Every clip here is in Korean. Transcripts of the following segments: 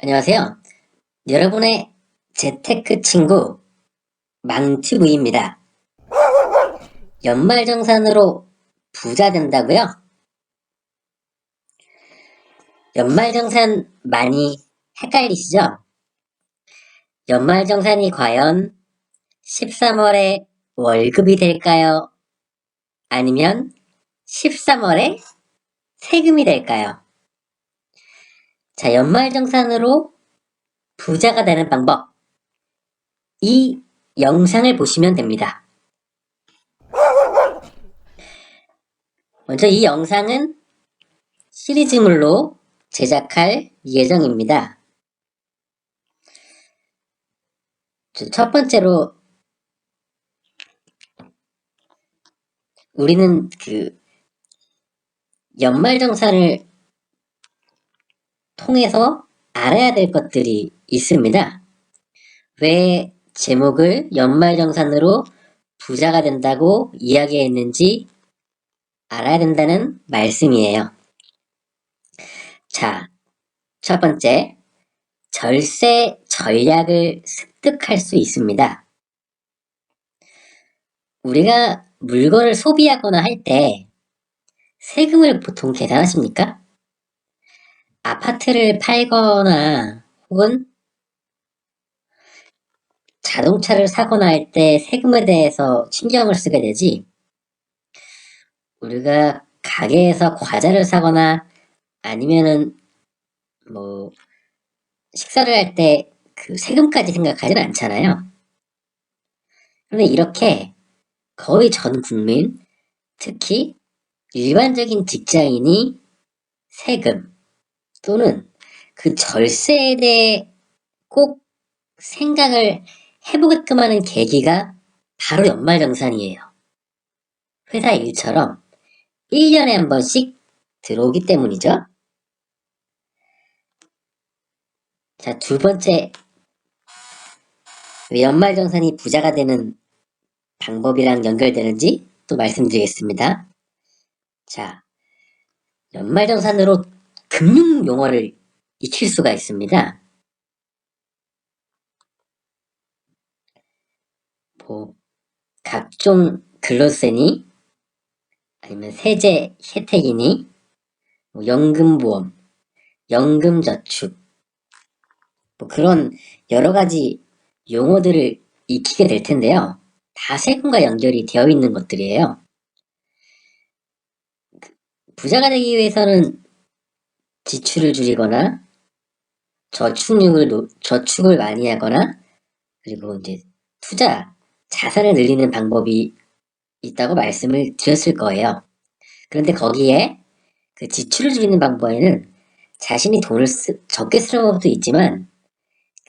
안녕하세요. 여러분의 재테크 친구 망튜브입니다. 연말정산으로 부자 된다고요? 연말정산 많이 헷갈리시죠? 연말정산이 과연 13월에 월급이 될까요? 아니면 13월에 세금이 될까요? 자, 연말정산으로 부자가 되는 방법. 이 영상을 보시면 됩니다. 먼저 이 영상은 시리즈물로 제작할 예정입니다. 첫 번째로 우리는 연말정산을 통해서 알아야 될 것들이 있습니다. 왜 제목을 연말정산으로 부자가 된다고 이야기했는지 알아야 된다는 말씀이에요. 자, 첫 번째, 절세 전략을 습득할 수 있습니다. 우리가 물건을 소비하거나 할 때 세금을 보통 계산하십니까? 아파트를 팔거나 혹은 자동차를 사거나 할 때 세금에 대해서 신경을 쓰게 되지, 우리가 가게에서 과자를 사거나 아니면은 뭐 식사를 할 때 그 세금까지 생각하진 않잖아요. 그런데 이렇게 거의 전 국민, 특히 일반적인 직장인이 세금 또는 그 절세에 대해 꼭 생각을 해보게끔 하는 계기가 바로 연말정산이에요. 회사 일처럼 1년에 한 번씩 들어오기 때문이죠. 자, 두 번째, 왜 연말정산이 부자가 되는 방법이랑 연결되는지 또 말씀드리겠습니다. 자, 연말정산으로 금융용어를 익힐 수가 있습니다. 뭐 각종 근로세니 아니면 세제 혜택이니 뭐 연금보험, 연금저축 뭐 그런 여러 가지 용어들을 익히게 될 텐데요. 다 세금과 연결이 되어 있는 것들이에요. 부자가 되기 위해서는 지출을 줄이거나 저축을 많이 하거나 그리고 이제 투자, 자산을 늘리는 방법이 있다고 말씀을 드렸을 거예요. 그런데 거기에 그 지출을 줄이는 방법에는 자신이 돈을 적게 쓰는 방법도 있지만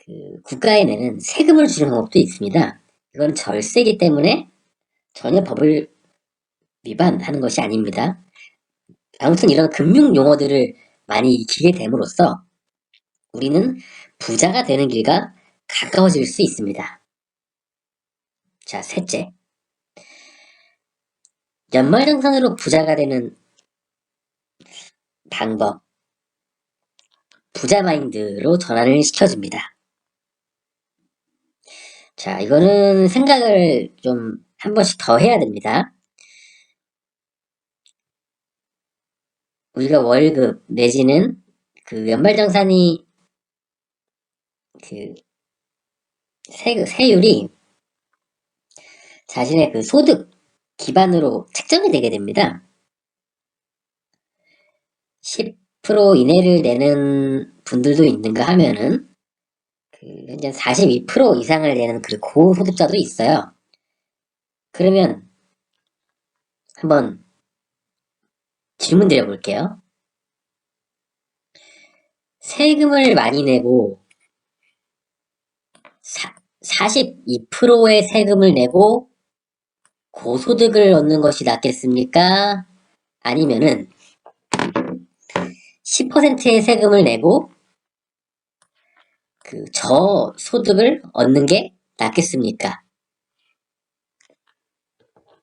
그 국가에 내는 세금을 줄이는 방법도 있습니다. 이건 절세이기 때문에 전혀 법을 위반하는 것이 아닙니다. 아무튼 이런 금융 용어들을 많이 익히게 됨으로써 우리는 부자가 되는 길과 가까워질 수 있습니다. 자, 셋째. 연말정산으로 부자가 되는 방법. 부자 마인드로 전환을 시켜줍니다. 자, 이거는 생각을 좀 한 번씩 더 해야 됩니다. 우리가 월급 내지는 그 연말정산이 그 세율이 자신의 그 소득 기반으로 책정이 되게 됩니다. 10% 이내를 내는 분들도 있는가 하면은 현재 42% 이상을 내는 그 고소득자도 있어요. 그러면 한번 질문 드려볼게요. 세금을 많이 내고 42%의 세금을 내고 고소득을 얻는 것이 낫겠습니까? 아니면은 10%의 세금을 내고 그 저소득을 얻는 게 낫겠습니까?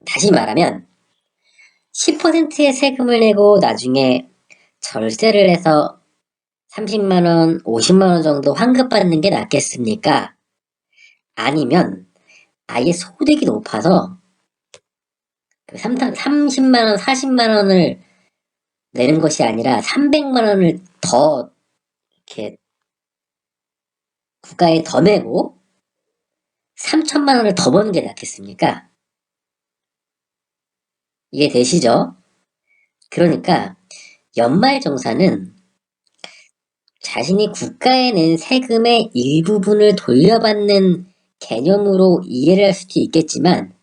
다시 말하면 10%의 세금을 내고 나중에 절세를 해서 30만원, 50만원 정도 환급받는 게 낫겠습니까? 아니면 아예 소득이 높아서 30만원, 40만원을 내는 것이 아니라 300만원을 더 이렇게 국가에 더 내고 3천만원을 더 버는 게 낫겠습니까? 이해되시죠? 그러니까 연말정산은 자신이 국가에 낸 세금의 일부분을 돌려받는 개념으로 이해를 할 수도 있겠지만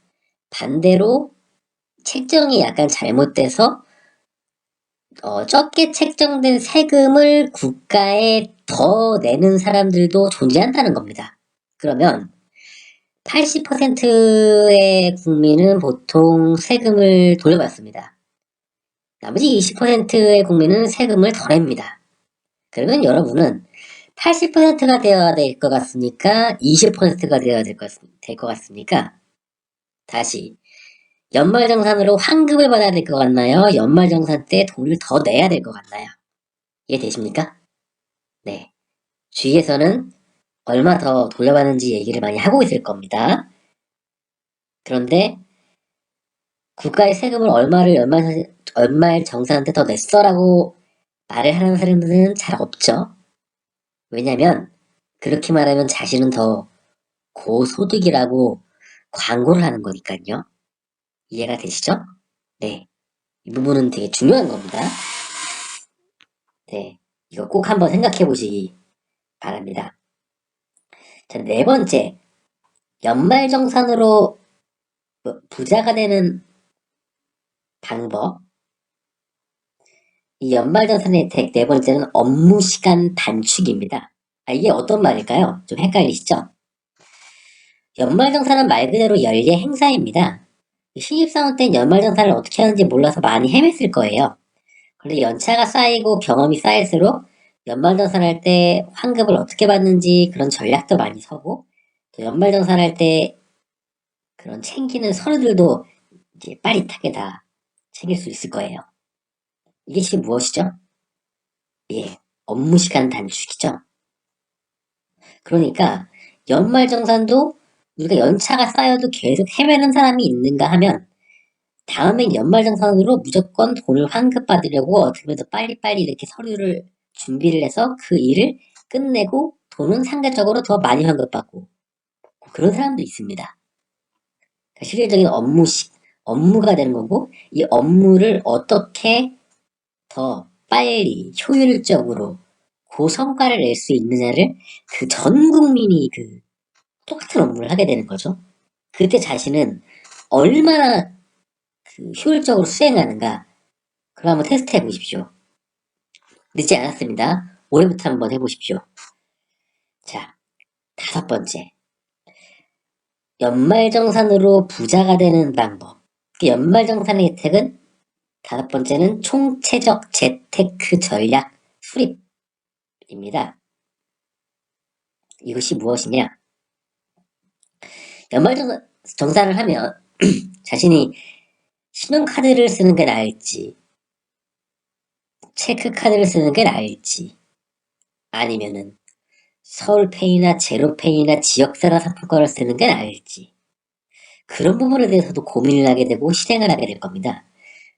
반대로 책정이 약간 잘못돼서 적게 책정된 세금을 국가에 더 내는 사람들도 존재한다는 겁니다. 그러면 80%의 국민은 보통 세금을 돌려받습니다. 나머지 20%의 국민은 세금을 더 냅니다. 그러면 여러분은 80%가 되어야 될 것 같습니까? 20%가 되어야 될 것 같습니까? 다시 연말정산으로 환급을 받아야 될 것 같나요? 연말정산 때 돈을 더 내야 될 것 같나요? 이해되십니까? 네. 주위에서는 얼마 더 돌려받는지 얘기를 많이 하고 있을 겁니다. 그런데 국가의 세금을 얼마를 연말정산 때 더 냈어라고 말을 하는 사람들은 잘 없죠. 왜냐면 그렇게 말하면 자신은 더 고소득이라고 광고를 하는 거니까요. 이해가 되시죠? 네. 이 부분은 되게 중요한 겁니다. 네. 이거 꼭 한번 생각해 보시기 바랍니다. 자, 네 번째. 연말정산으로 부자가 되는 방법. 이 연말정산의 혜택 네 번째는 업무시간 단축입니다. 이게 어떤 말일까요? 좀 헷갈리시죠? 연말정산은 말 그대로 연례 행사입니다. 신입사원 땐 연말정산을 어떻게 하는지 몰라서 많이 헤맸을 거예요. 그런데 연차가 쌓이고 경험이 쌓일수록 연말정산할 때 환급을 어떻게 받는지 그런 전략도 많이 서고 또 연말정산할 때 그런 챙기는 서류들도 이제 빠릿하게 다 챙길 수 있을 거예요. 이게 무엇이죠? 예, 업무시간 단축이죠. 그러니까 연말정산도 우리가 연차가 쌓여도 계속 헤매는 사람이 있는가 하면 다음엔 연말정산으로 무조건 돈을 환급받으려고 어떻게 해서 빨리빨리 이렇게 서류를 준비를 해서 그 일을 끝내고 돈은 상대적으로 더 많이 환급받고 그런 사람도 있습니다. 그러니까 실질적인 업무가 되는 거고 이 업무를 어떻게 더 빨리 효율적으로 고성과를 낼 수 있느냐를 그 전 국민이 그 똑같은 업무를 하게 되는 거죠. 그때 자신은 얼마나 그 효율적으로 수행하는가 그걸 한번 테스트 해보십시오. 늦지 않았습니다. 올해부터 한번 해보십시오. 자, 다섯 번째. 연말정산으로 부자가 되는 방법. 그 연말정산의 혜택은 다섯 번째는 총체적 재테크 전략 수립입니다. 이것이 무엇이냐? 연말정산을 하면 자신이 신용카드를 쓰는 게 나을지 체크카드를 쓰는 게 나을지 아니면은 서울페이나 제로페이나 지역사랑 상품권을 쓰는 게 나을지 그런 부분에 대해서도 고민을 하게 되고 실행을 하게 될 겁니다.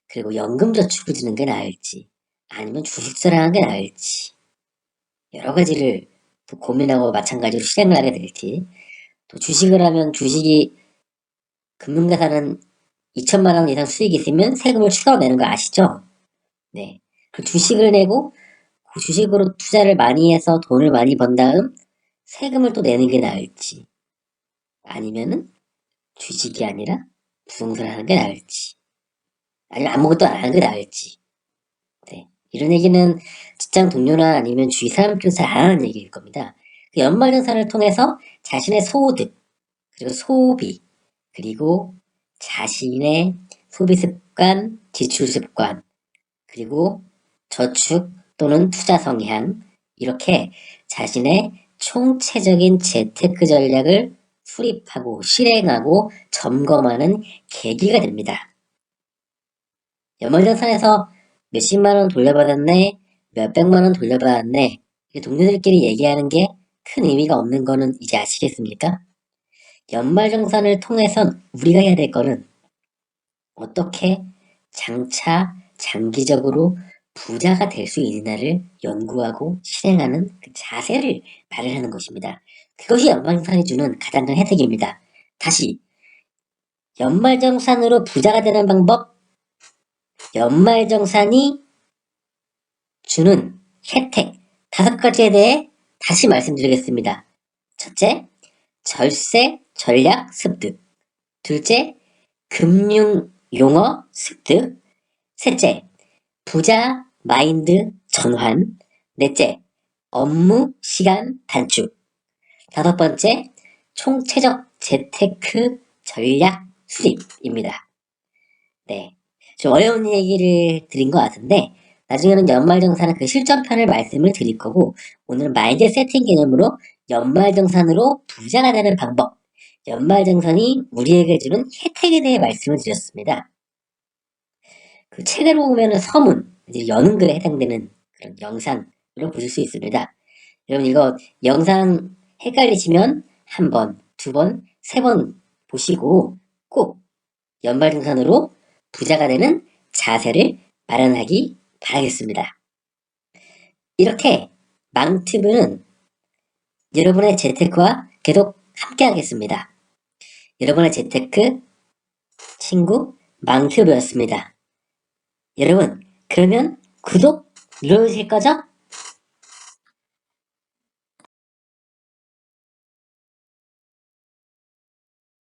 그리고 연금저축을 드는 게 나을지 아니면 주식사를 하는 게 나을지 여러 가지를 또 고민하고 마찬가지로 실행을 하게 될지 또 주식을 하면 주식이 금융자산은 2천만 원 이상 수익이 있으면 세금을 추가로 내는 거 아시죠? 네. 그 주식을 내고 그 주식으로 투자를 많이 해서 돈을 많이 번 다음 세금을 또 내는 게 나을지 아니면은 주식이 아니라 부동산을 하는 게 나을지 아니면 아무것도 안 하는 게 나을지 네. 이런 얘기는 직장 동료나 아니면 주위 사람들은 잘 안 하는 얘기일 겁니다. 그 연말정산을 통해서 자신의 소득 그리고 소비 그리고 자신의 소비 습관, 지출 습관 그리고 저축 또는 투자 성향 이렇게 자신의 총체적인 재테크 전략을 수립하고 실행하고 점검하는 계기가 됩니다. 연말정산에서 몇십만 원 돌려받았네, 몇백만 원 돌려받았네. 동료들끼리 얘기하는 게 큰 의미가 없는 거는 이제 아시겠습니까? 연말정산을 통해선 우리가 해야 될 거는 어떻게 장차 장기적으로 부자가 될 수 있느냐를 연구하고 실행하는 그 자세를 마련하는 것입니다. 그것이 연말정산이 주는 가장 큰 혜택입니다. 다시 연말정산으로 부자가 되는 방법, 연말정산이 주는 혜택 5가지에 대해 다시 말씀드리겠습니다. 첫째, 절세 전략 습득. 둘째, 금융 용어 습득. 셋째, 부자 마인드 전환. 넷째, 업무 시간 단축. 5번째, 총체적 재테크 전략 수립입니다. 네, 좀 어려운 얘기를 드린 것 같은데 나중에는 연말정산은 그 실전편을 말씀을 드릴 거고 오늘은 마인드 세팅 개념으로 연말정산으로 부자가 되는 방법, 연말정산이 우리에게 주는 혜택에 대해 말씀을 드렸습니다. 그 책을 보면 서문, 이제 여는 글에 해당되는 그런 영상으로 보실 수 있습니다. 여러분 이거 영상 헷갈리시면 한 번, 두 번, 세 번 보시고 꼭 연말정산으로 부자가 되는 자세를 마련하기 바라겠습니다. 이렇게 망튜브는 여러분의 재테크와 계속 함께 하겠습니다. 여러분의 재테크 친구 망튜브였습니다. 여러분, 그러면 구독 눌러주실 거죠?